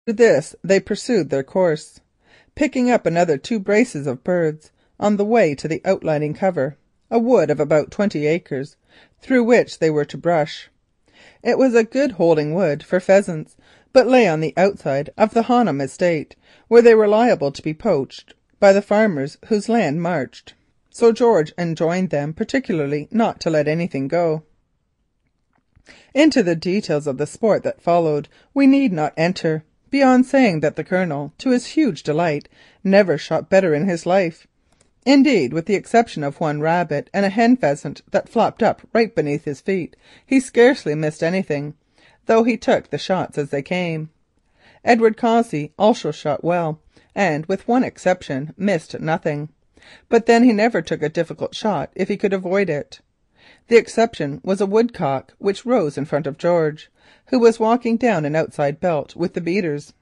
To this they pursued their course, picking up another 2 braces of birds on the way to the outlying cover, a wood of about 20 acres, through which they were to brush. It was a good holding wood for pheasants, but lay on the outside of the Honham estate, where they were liable to be poached by the farmers whose land marched. So George enjoined them particularly not to let anything go. Into the details of the sport that followed we need not enter, beyond saying that the Colonel, to his huge delight, never shot better in his life. Indeed, with the exception of one rabbit and a hen pheasant that flopped up right beneath his feet, he scarcely missed anything, though he took the shots as they came. Edward Cossey also shot well, and with one exception missed nothing, but then he never took a difficult shot if he could avoid it. The exception was a woodcock which rose in front of George, who was walking down an outside belt with the beaters.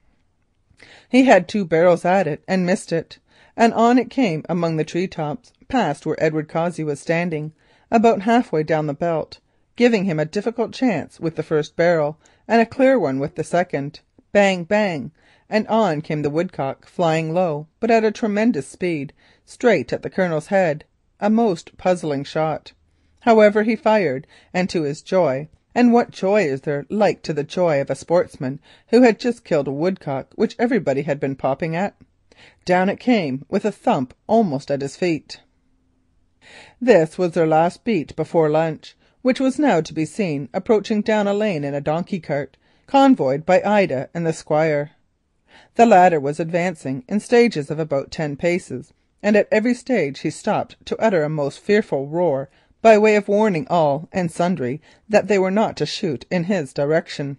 He had 2 barrels at it and missed it, and on it came among the tree tops, past where Edward Cossey was standing, about halfway down the belt, giving him a difficult chance with the first barrel and a clear one with the second. Bang, bang, and on came the woodcock, flying low, but at a tremendous speed, straight at the Colonel's head. A most puzzling shot. However, he fired, and to his joy, and what joy is there like to the joy of a sportsman who had just killed a woodcock which everybody had been popping at? Down it came with a thump almost at his feet. This was their last beat before lunch, which was now to be seen approaching down a lane in a donkey cart, convoyed by Ida and the Squire. The latter was advancing in stages of about 10 paces, and at every stage he stopped to utter a most fearful roar by way of warning all and sundry that they were not to shoot in his direction.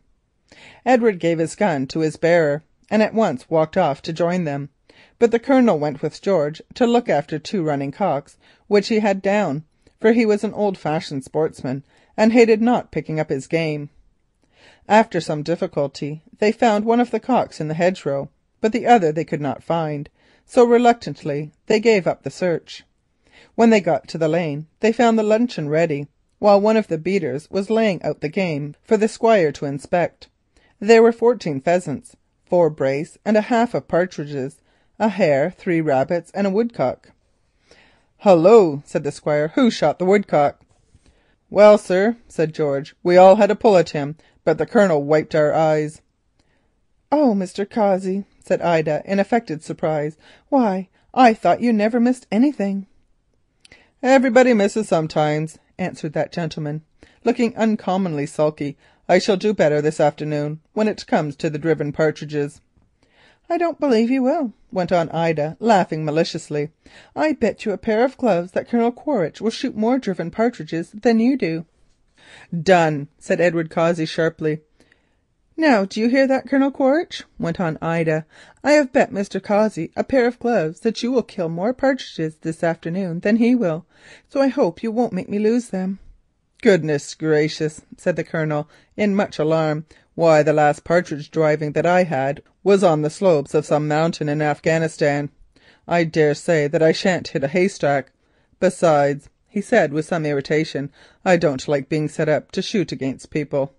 Edward gave his gun to his bearer and at once walked off to join them, but the Colonel went with George to look after 2 running cocks which he had down, for he was an old-fashioned sportsman and hated not picking up his game. After some difficulty they found one of the cocks in the hedgerow, but the other they could not find, so reluctantly they gave up the search. When they got to the lane they found the luncheon ready, while one of the beaters was laying out the game for the Squire to inspect. There were 14 pheasants, 4 brace and a half of partridges, a hare, 3 rabbits and a woodcock. "Hullo," said the Squire, "who shot the woodcock?" "Well, sir," said George, "we all had a pull at him, but the Colonel wiped our eyes." "Oh, Mr. Cossey," said Ida in affected surprise, "why, I thought you never missed anything." "Everybody misses sometimes," answered that gentleman, looking uncommonly sulky. "I shall do better this afternoon when it comes to the driven partridges." "I don't believe you will," went on Ida, laughing maliciously. "I bet you a pair of gloves that Colonel Quaritch will shoot more driven partridges than you do." "Done," said Edward Cossey sharply. "Now, do you hear that, Colonel Quaritch?" went on Ida. "I have bet Mr. Cossey a pair of gloves that you will kill more partridges this afternoon than he will, so I hope you won't make me lose them." "Goodness gracious," said the Colonel in much alarm. "Why, the last partridge driving that I had was on the slopes of some mountain in Afghanistan. I dare say that I shan't hit a haystack. Besides," he said with some irritation, "I don't like being set up to shoot against people."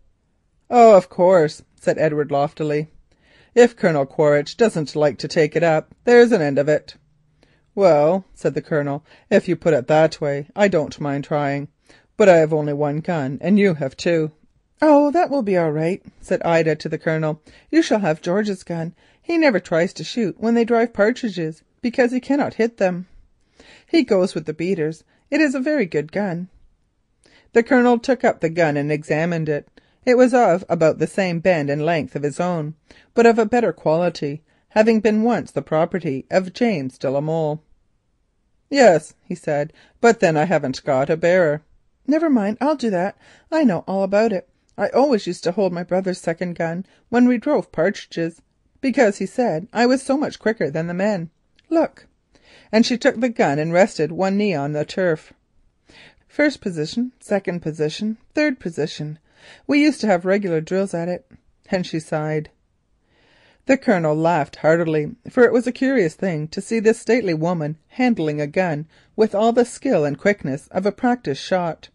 "Oh, of course," said Edward loftily. "If Colonel Quaritch doesn't like to take it up, there's an end of it." "Well," said the Colonel, "if you put it that way, I don't mind trying, but I have only 1 gun and you have 2. "Oh, that will be all right," said Ida to the Colonel. "You shall have George's gun. He never tries to shoot when they drive partridges because he cannot hit them. He goes with the beaters. It is a very good gun." The Colonel took up the gun and examined it. It was of about the same bend and length of his own, but of a better quality, having been once the property of James de la Molle. "Yes," he said, "but then I haven't got a bearer." "Never mind, I'll do that. I know all about it. I always used to hold my brother's second gun when we drove partridges, because he said I was so much quicker than the men. Look," and she took the gun and rested one knee on the turf. "First position, second position, third position. We used to have regular drills at it," and she sighed. The Colonel laughed heartily, for it was a curious thing to see this stately woman handling a gun with all the skill and quickness of a practised shot.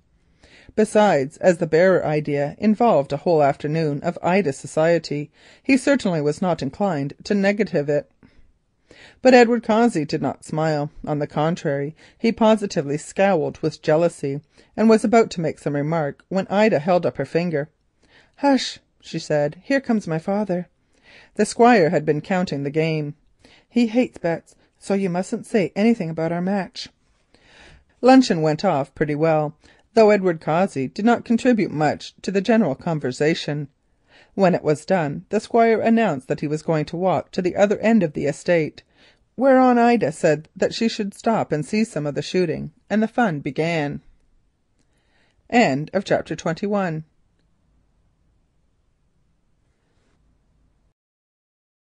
Besides, as the bearer idea involved a whole afternoon of Ida's society, he certainly was not inclined to negative it. But Edward Cossey did not smile. On the contrary, he positively scowled with jealousy, and was about to make some remark when Ida held up her finger. "Hush," she said, "here comes my father." The Squire had been counting the game. "He hates bets, so you mustn't say anything about our match." Luncheon went off pretty well, though Edward Cossey did not contribute much to the general conversation. When it was done, the Squire announced that he was going to walk to the other end of the estate, whereon Ida said that she should stop and see some of the shooting, and the fun began. End of chapter 21.